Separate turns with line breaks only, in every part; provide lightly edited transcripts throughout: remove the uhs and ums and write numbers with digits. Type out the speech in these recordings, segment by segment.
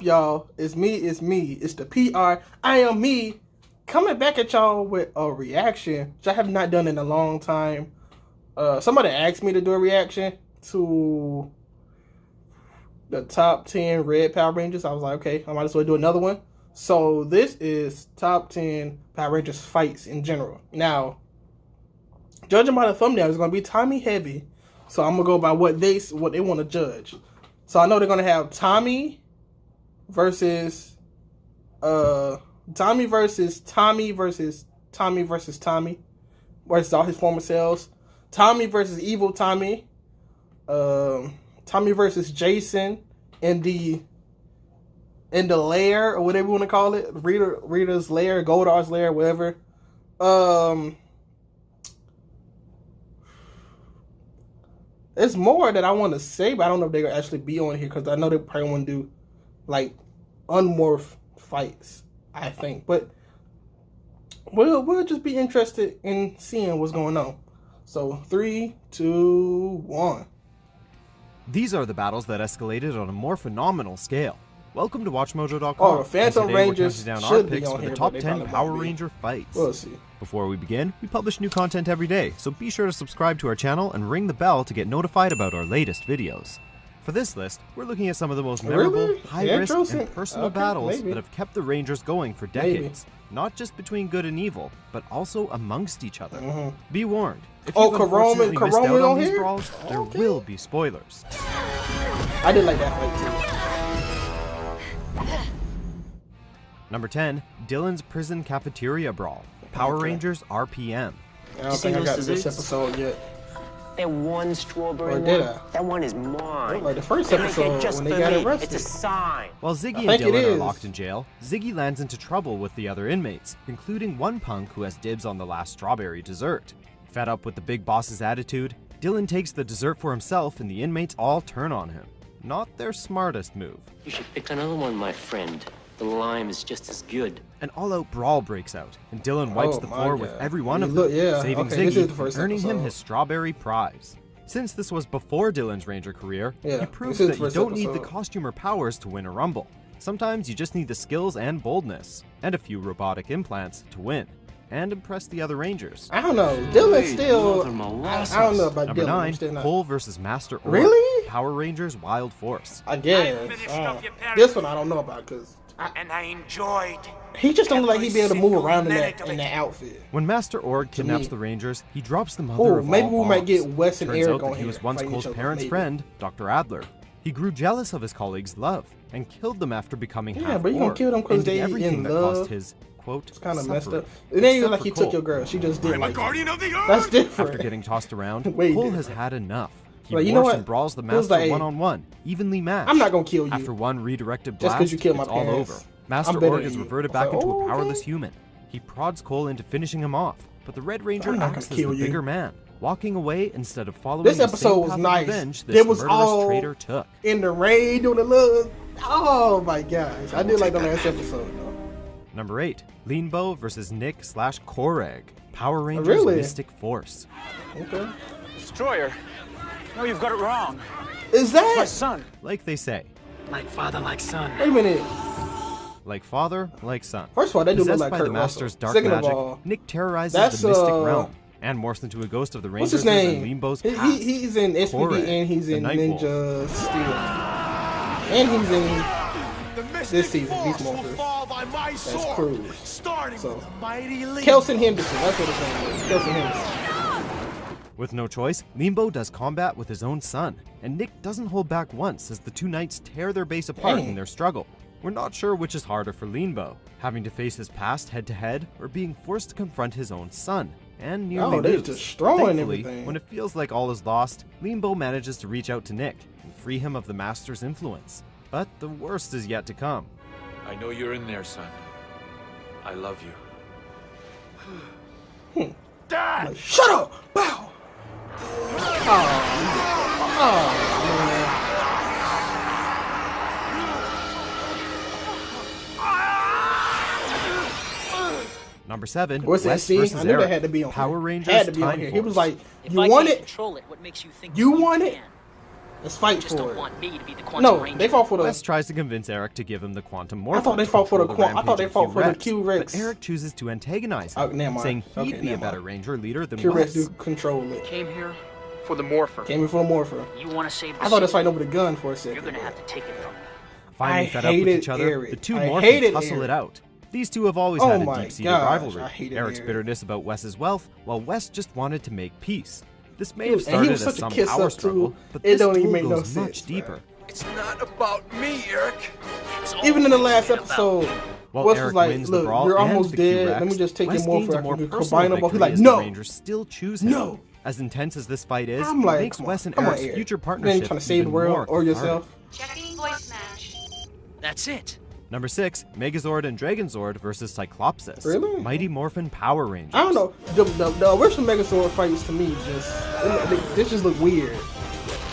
up, y'all? It's me. It's the PR. I am me, coming back at y'all with a reaction, which I have not done in a long time. Somebody asked me to do a reaction to the top 10 red Power Rangers. I was like, okay, I might as well do another one. So this is top 10 Power Rangers fights in general. Now, judging by the thumbnail, it's going to be Tommy heavy. So I'm going to go by what they want to judge. So I know they're going to have Tommy versus Tommy versus all his former selves. Tommy versus Evil Tommy. Tommy versus Jason in the lair, or whatever you want to call it. Rita's lair, Goldar's lair, whatever. There's more that I want to say, but I don't know if they're going to actually be on here, because I know they probably want to do, like, unmorph fights, I think. But we'll just be interested in seeing what's going on. So, 3, 2, 1.
These are the battles that escalated on a more phenomenal scale. Welcome to WatchMojo.com.
Oh, the Phantom Rangers
down
should
our
be
picks
on
for
here,
the top
but they
10
probably
Power
won't be.
Ranger fights.
We'll see.
Before we begin, we publish new content every day, so be sure to subscribe to our channel and ring the bell to get notified about our latest videos. For this list, we're looking at some of the most memorable, high-risk, and personal battles that have kept the Rangers going for decades. Not just between good and evil, but also amongst each other. Be warned, if you've unfortunately missed out on these brawls, there will be spoilers.
I did like that fight too.
Number 10, Dylan's Prison Cafeteria Brawl. Power Rangers RPM.
I don't think I got this episode yet.
That one strawberry
Or did
one, that one is mine.
Like the first episode when they got arrested.
It's a sign.
While Ziggy and Dylan are locked in jail, Ziggy lands into trouble with the other inmates, including one punk who has dibs on the last strawberry dessert. Fed up with the big boss's attitude, Dylan takes the dessert for himself and the inmates all turn on him. Not their smartest move.
You should pick another one, my friend. The lime is just as good.
An all-out brawl breaks out, and Dylan wipes the floor with every one of them, saving
this
Ziggy
is the first
and earning
episode.
him his strawberry prize. Since this was before Dylan's Ranger career, he proves
this is
that
the
you
first
don't need the
episode.
costumer powers to win a rumble. Sometimes you just need the skills and boldness, and a few robotic implants to win, and impress the other Rangers.
I don't know. Dylan still. I don't know about
Number
Dylan.
9, Cole versus Master Org.
Really?
Power Rangers Wild Force.
I guess. This one I don't know about, because
I enjoyed.
he just don't look like he'd be able to move around in that outfit.
When Master Org kidnaps the Rangers, he drops the mother of
maybe
all
we might
bombs.
get Wes and
Turns
Eric
out
on
that he
here
was once
fighting
Cole's
each other,
parents'
maybe.
friend, Dr. Adler. He grew jealous of his colleagues' love and killed them after becoming half
but you gonna
Org,
kill them 'cause
and did
they
everything
in
that
love.
caused his quote
It's kind of messed up.
suffering.
It ain't even
Except
like
for
he
Cole.
took your girl. She just did
I'm a
like
guardian of the earth.
that's different.
After getting tossed around,
Way
Cole
different.
has had enough. He
Like, you know
morphs
what?
and brawls the
It was
Master
like,
one-on-one, evenly matched.
I'm not gonna kill you.
After one redirected
Just
blast,
'cause you killed my
it's all
parents.
over. Master
I'm better
Org
than
is
you.
reverted
I
back
was
into
like,
a powerless
okay.
human. He prods Cole into finishing him off, but the Red Ranger
I'm not
acts
gonna
as the
kill you.
bigger man, walking away instead of following
This
the
episode
same
was
path
nice.
of revenge this
It was
murderous
all
traitor took.
in the rain doing the little. Oh my gosh, I did like the last episode though.
Number 8, Leanbow versus Nick/Korag. Power Rangers
Really?
Mystic Force.
Okay.
Destroyer. No, you've got it wrong.
Is
My
that?
son.
Like they say,
Like father, like son.
Wait a minute.
like father, like son.
First of all, they do look
Possessed
like
by
Kurt
the Master's
Russell.
dark
Second
magic,
of all,
Nick terrorizes
that's,
the Mystic Realm and morphs into a ghost of the
what's
Rangers
his name?
and Leanbow's past.
He's in SPD
Korag,
and he's
the
in
Night Wolf.
Ninja Steel. And he's in this season, Beast Morphers. That's Cruz. So, Kelson Henderson, that's what his name is. Kelson Henderson.
With no choice, Leanbow does combat with his own son, and Nick doesn't hold back once as the two knights tear their base apart in their struggle. We're not sure which is harder for Leanbow, having to face his past head-to-head, or being forced to confront his own son, and nearly
they're
lose.
destroying
Thankfully,
everything.
when it feels like all is lost, Leanbow manages to reach out to Nick and free him of the Master's influence. But the worst is yet to come.
I know you're in there, son. I love you.
Dad!
Shut up! Bow! Oh, man.
Number 7,
What's that
Wes
scene?
versus
I knew
Eric.
that had to be on
Power
here.
Rangers
Had to be on
Time
here.
Force.
He was like,
If
you
I
want
can't
it?
control it, what makes you think
You
you
want it?
can?
Let's fight
Just
for
don't
it.
want me to be the Quantum
No,
Ranger.
they fought for the.
Wes tries to convince Eric to give him the quantum morph.
I thought they fought for the I thought they fought for the Q-Rex.
But Eric chooses to antagonize
Oh,
him,
never mind.
saying he'd
Okay,
be a
never
better
mind.
Ranger leader than
Q-Rex
Wes.
do control it.
Came here for the morpher.
Came in for the morpher.
You want to save the
I thought they was
city,
fighting over the gun for a second.
you're going to have to take it from me.
Finally
I
fed up with
hated
each other,
Eric.
the two
I
morphers
hated
hustle
Eric.
it out. These two have always
Oh
had a
my
deep-seated
gosh,
rivalry.
I hated
Eric's
Eric.
bitterness about Wes's wealth, while Wes just wanted to make peace. This may
He
have
was- and he
started
was
as
such a
some
kiss
power
up, too.
struggle, but
It
this
don't even
duel
make no
goes
sense,
much
man.
deeper.
It's not about me, Eric.
It's
Even in the
always
last
been about
episode,
While
Wes
Eric
was like,
wins the
"Look,
brawl
you're
and
almost
the
dead.
Q-Rex,
Let me just take
Wes
your morpher.
gains a
I
more
can
personal
combine them both." He's
victory
like,
as
"No."
the Rangers still choose him.
No.
As intense as this fight is,
I'm
it
like,
makes
come
Wes
on,
and
come on,
Eric's
Eric.
future
You ain't
partnership
trying to save the
even
world
more
or
cathartic.
yourself.
Checking voice match.
That's it.
Number 6, Megazord and Dragonzord versus Cyclopsis.
Really?
Mighty Morphin Power Rangers.
I don't know. The original Megazord fights to me this just look weird.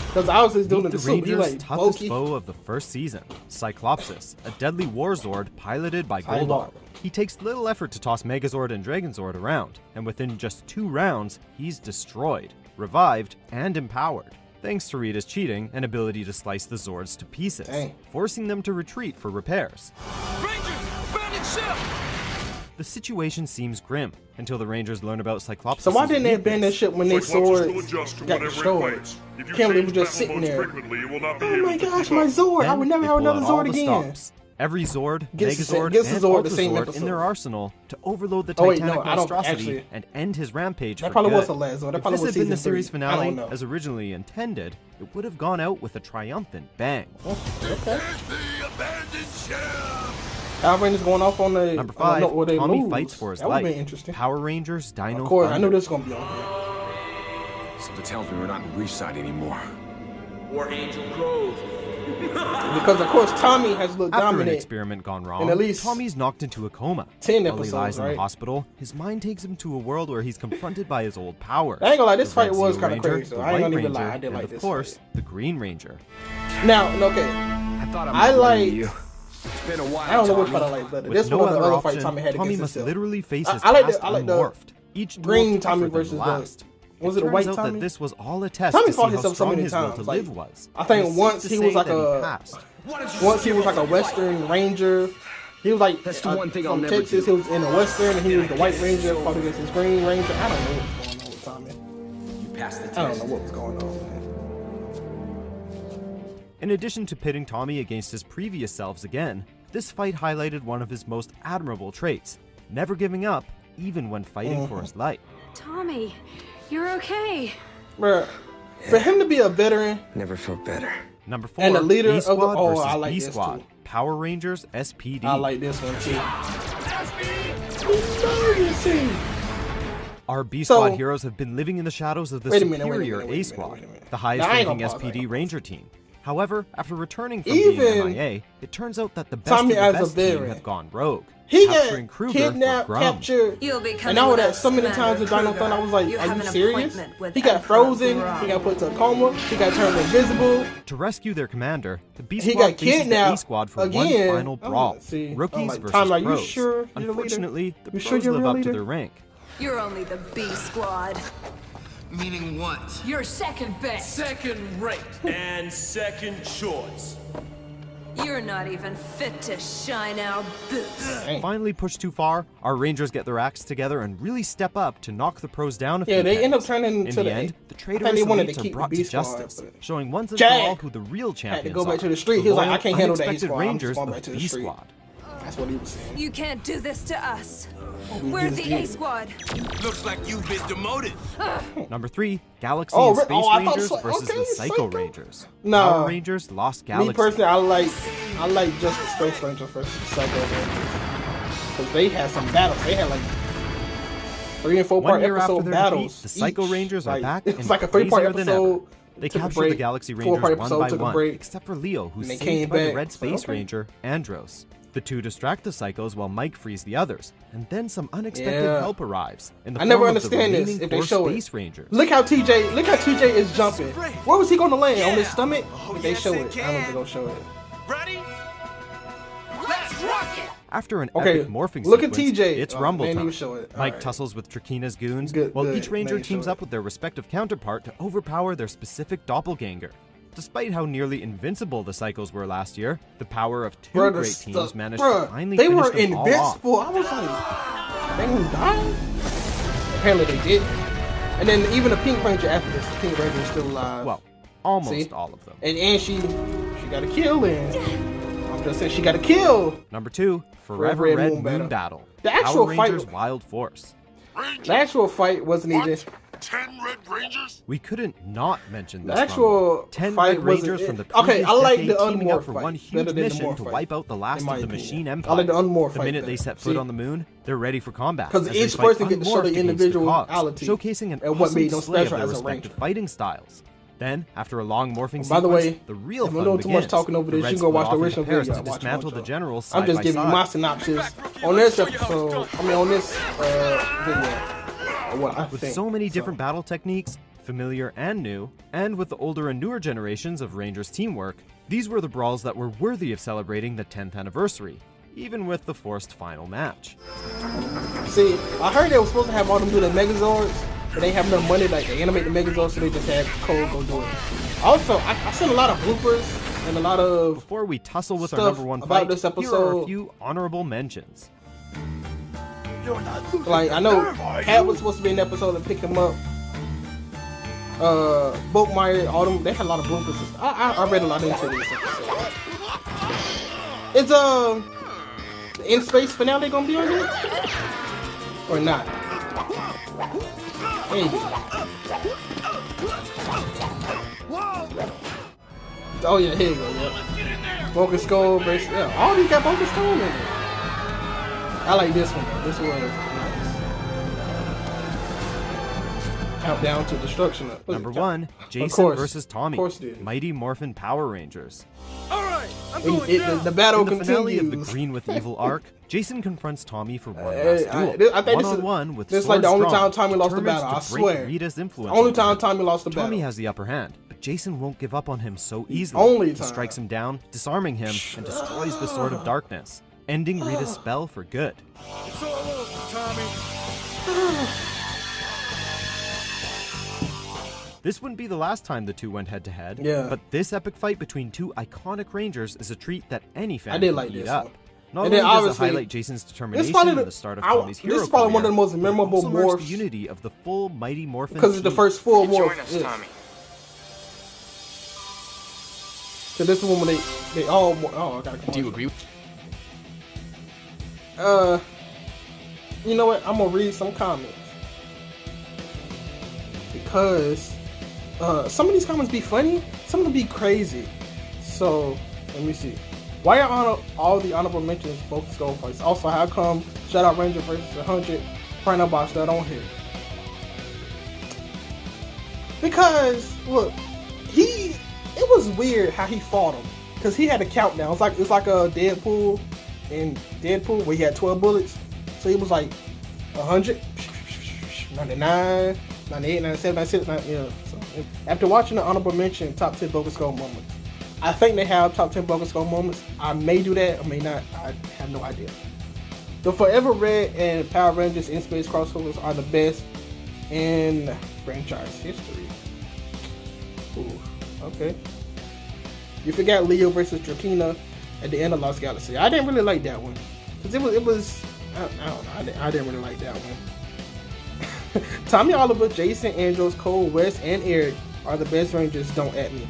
Because I was just doing
Meet
the
the
suit. He
Rangers'
like
toughest
bulky.
foe of the first season, Cyclopsis, a deadly war Zord piloted by
Cyborg.
Goldar. He takes little effort to toss Megazord and Dragonzord around, and within just 2 rounds, he's destroyed, revived, and empowered, thanks to Rita's cheating and ability to slice the Zords to pieces,
Dang.
forcing them to retreat for repairs.
Rangers, abandoned ship!
The situation seems grim until the Rangers learn about Cyclopsis.
So why didn't they abandon that ship when they
Cyclops
swords
will adjust to
got
whatever it
destroyed?
finds. If you
Can't believe
change
we're just
battle
sitting
modes
there.
frequently, you will not be
Oh
able
my
to
gosh,
keep
my
up.
Zord! I
Then
would never
they
have
pull
another
out all
Zord
the
again.
stops. Every Zord,
Gets the
Megazord,
gets the
and
Zord the same
Ultrazord in
episode.
their arsenal to overload the
Oh, wait,
Titanic
no, I don't
monstrosity
actually-
and end his rampage
That
for
probably
good.
was the last Zord. That
If
probably
this
was
had been the
season
series
3. I
finale
don't know.
as originally intended, it would have gone out with a triumphant bang.
Okay.
The abandoned ship!
Power Rangers going off on the
Number 5,
where they
Tommy
lose.
fights for his
That would
life.
have been interesting.
Power Rangers Dino
Of course, I
Thunder.
knew this was gonna be on here.
Something tells me we're not in Reef Side anymore.
Or Angel Grove.
Because of course Tommy has looked
After an
dominant.
experiment gone wrong,
in at least
Tommy's knocked into a coma.
10
While he
episodes,
lies in
right?
the hospital, his mind takes him to a world where he's confronted by his old powers.
I ain't gonna lie, this
The
fight
Red
was
Zeo
kinda
Ranger,
crazy, though.
the
I ain't
White
gonna even
Ranger,
lie, I did
and
like
of
this
course,
fight.
the Green Ranger.
Now, okay,
I thought
I like.
you. It's been a while.
I don't know which
Tommy.
part I like better.
With
This
no
one or the
other
other fight
option,
Tommy had
Tommy
against
must
himself.
literally face his
I like
past
the- I like the
unmorphed. Each duel
green
tougher
Tommy
than the
versus the-
last.
was it
Turns
a white
out
Tommy?
that this was all a test
Tommy
to see
fought
how
himself so
strong
many
his will
times,
to
like,
live was.
I think
And it's
once
safe
he
to
was
say
like
that
a-
he passed.
Once he was like a Western Ranger. He was like
That's the one thing I'll
from
never
Texas.
do.
He was in the Western, and he was the White Ranger fought against his Green Ranger. I don't know what's going on with Tommy.
You passed the
I don't
test.
know what was going on, man.
In addition to pitting Tommy against his previous selves again, this fight highlighted one of his most admirable traits, never giving up, even when fighting for his life.
Tommy, you're okay.
Bruh, for him to be a veteran
Never felt better.
Number 4,
and the leader
B
of the
Squad versus
I like
B
this
Squad,
too.
Power Rangers SPD.
I like this one too. Emergency.
Our B
So-
Squad heroes have been living in the shadows of the
Wait a minute,
superior
wait a
A
minute,
Squad,
wait a minute.
the highest
Now, I ain't
ranking
gonna pause, I ain't
SPD
gonna
Ranger team. However, after returning from
Even
being MIA, it turns out that the best
Tommy
of the
as a
best team
veteran.
have gone rogue,
He
capturing
got
Kruger
kidnapped,
for Grum.
captured,
You'll be
and
coming
all
with
that
us,
so many
Commander
times with Dino
Kruger.
Thunder. I was like,
You
are
have
you
an
serious?
appointment with
He got
Emperor
frozen,
Grum.
he got put to a coma, he got turned invisible.
To rescue their commander, the B
He
Squad
got
faces the A
kidnapped
Squad for
again.
one final
Oh,
brawl.
see.
Rookies
I'm like,
versus
Tommy, are you
pros.
sure you're the leader?
Unfortunately, the
You
pros
sure you're
live
real
up to
leader?
their rank.
You're only the B Squad.
Meaning what?
You're second best.
Second rate and second choice.
You're not even fit to shine our boots.
Finally pushed too far, our Rangers get their acts together and really step up to knock the pros down a few
Yeah, they
pegs.
end up turning
In
to
the end, the
I
traitorous
think they wanted to
elites are
keep the
brought
B
to
Squad,
justice,
but
showing once and
Jack
for all who the real champions
had to go back
are.
to the street.
The
He was like,
loyal,
I can't handle the A
unexpected
Squad. I'm just
Rangers
going
of
back to the
B
street.
Squad.
That's what he was saying.
You can't do this to us.
we
We're
just
the
did.
A Squad.
Looks like you've been demoted.
Number 3, Galaxy
Oh,
and
re-
Space
oh, I thought
Rangers
so-
versus
okay,
the Psycho
Psycho.
Rangers.
Nah.
Power Rangers Lost Galaxy.
Me personally, I like just the Space Ranger versus Psycho Rangers. Because they had some battles. They had like 3 and 4
1
part
year after
episode
their
battles.
defeat, the Psycho
each.
Rangers are
Like,
back
It's
and
like a 3-part
crazier than ever.
episode.
They
took a
capture
break.
the Galaxy
4-part
Rangers one
episode
by
took a
one,
break.
except for Leo, who's
And they
saved
came
by the
back.
Red Space
Okay.
Ranger, Andros. The two distract the Psychos while Mike frees the others, and then some unexpected
Yeah.
help arrives. In the
I never
form of the
understand this
remaining
if they
4
show
Space
it.
Rangers.
Look how TJ is jumping. Where was he going to land? On his stomach?
Oh,
If they
yes,
show
it
it. I don't
can.
think they'll show it.
Ready? Let's rock it!
After an
Okay,
epic morphing
look at
sequence,
TJ.
it's
Oh,
Rumble
man,
time.
you show it.
Mike
Alright.
tussles with Trakina's goons,
Good,
while
good.
each Ranger
Man, you
teams
show
up
it.
with their respective counterpart to overpower their specific doppelganger. Despite how nearly invincible the Psychos were last year, the power of two
Bruh,
great teams managed
bruh,
to finally
they
finish
were
them all off.
invincible. I was like, they gonna die? Apparently they did. And then even the Pink Ranger after this, the Pink Ranger is still alive.
Well, almost
See?
all of them.
And she got a kill in. I'm just saying she got a kill.
Number 2, Forever Red Moon Battle.
The actual
Power
fight-
Rangers Wild Force.
The actual fight wasn't even.
10 Red Rangers?
We couldn't not mention this.
The actual
rumble. 10
fight
Red
wasn't
Rangers
it.
from the
Okay,
previous
I like
decade
the
teaming up
Unmorph
for
fight
one
better
huge
than the
mission
Morph
to
fight,
wipe out the last
in my
of the
opinion.
Machine
I
Empire.
like the Unmorph
The
fight
minute they
better.
set foot
See?
on the moon, they're ready for combat.
Because
as they
each
fight
person gets to show
unmorphed
their
against the
individuality,
cogs, showcasing an
and what
awesome
made them
display of
special
their
as a
respective
ranger.
fighting styles. Then, after a long morphing
By the
sequence,
way,
the real
if
fun
I'm doing too much
begins.
talking over
The
this,
Reds
you can go
split
watch the
off into
original
pairs
video.
to dismantle the generals
I'm
side
just
by
giving you
side.
my synopsis on this episode. I mean, on this video. What I
With
think.
so many different battle techniques, familiar and new, and with the older and newer generations of Rangers teamwork, these were the brawls that were worthy of celebrating the 10th anniversary, even with the forced final match.
See, I heard they were supposed to have all them do the Megazords, but they have enough money like to animate the Megazords, so they just had Cole go do it. Also, I seen a lot of bloopers and a lot of.
Before we tussle with our
stuff
number 1
about
fight,
this
here are
episode.
a few honorable mentions.
Like, I know Pat was supposed to be in the episode and pick him up. Boatmeyer, all them, they had a lot of bloopers. And stuff. I read a lot into this episode. Is the In Space finale gonna be on here? Or not? Maybe. Oh yeah, here you go, yeah. Broken Skull versus, yeah, all these got Broken Skull in it. I like this one though. This one is nice. Countdown to Destruction.
Number 1, Jason
course.
versus Tommy.
Of course it is.
Mighty Morphin Power Rangers.
The battle
In the finale
continues.
of the Green with Evil arc, Jason confronts Tommy for one
Hey,
last duel.
I think this is-
one-on-one with
this is like the
Sword
only time
Strong,
Tommy lost the
determined
battle, I
to break
swear.
Rita's influence
Only
over
time
him.
Tommy lost the battle.
Tommy has the upper hand, but Jason won't give up on him so easily.
only
He
time.
strikes him down, disarming him, and destroys the Sword of Darkness, ending Rita's spell for good.
It's all over, Tommy.
This wouldn't be the last time the two went head-to-head,
Yeah.
but this epic fight between two iconic Rangers is a treat that any fan
I did
can
like
eat
this
up.
one.
Not
And
only
then
does it
obviously,
highlight Jason's
This
determination
is probably
and
the,
the start of Tommy's hero
this is probably one of the
career,
most memorable
but it also marks
morphs
the unity of the full Mighty Morphin
because it's the
team.
first full morph.
Join us,
Yeah.
Tommy.
So this is one where they all. Oh, I gotta come.
Do you
on.
agree?
You know what? I'm gonna read some comments because some of these comments be funny, some of them be crazy. So let me see. Why are all the honorable mentions both skull fights? Also, how come Shout Out Ranger versus 100 Prino Box not on here? Because look, it was weird how he fought him because he had a countdown. It's like a Deadpool in Deadpool where he had 12 bullets. So he was like 100, 99, 98, 97, 96, 90, yeah. So after watching the honorable mention top 10 Bogus Skull moments, I think they have top 10 Bogus Skull moments. I may do that, I may not. I have no idea. The Forever Red and Power Rangers in Space crossovers are the best in franchise history. Ooh, okay. You forgot Leo versus Drakina at the end of Lost Galaxy. I didn't really like that one because it was. I don't know. I didn't really like that one. Tommy Oliver, Jason, Andros, Cole, Wes, and Eric are the best Rangers. Don't at me.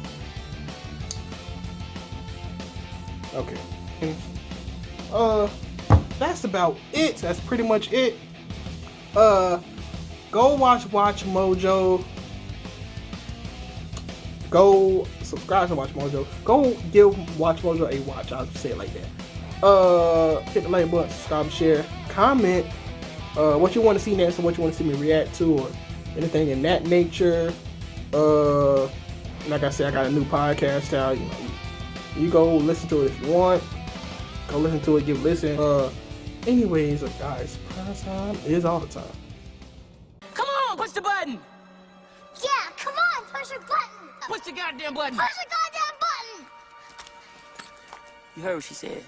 Okay. That's about it. That's pretty much it. Go watch WatchMojo. Go subscribe to WatchMojo. Go give WatchMojo a watch. I'll say it like that. Hit the like button, subscribe, share, comment what you want to see next and what you want to see me react to or anything in that nature. Like I said, I got a new podcast out. You go listen to it if you want. Go listen to it, give a listen. Anyways, guys, prize time is all the time.
Come on, push the button.
Yeah, come on, push your button.
Push the goddamn button.
Push the goddamn button.
You heard what she said.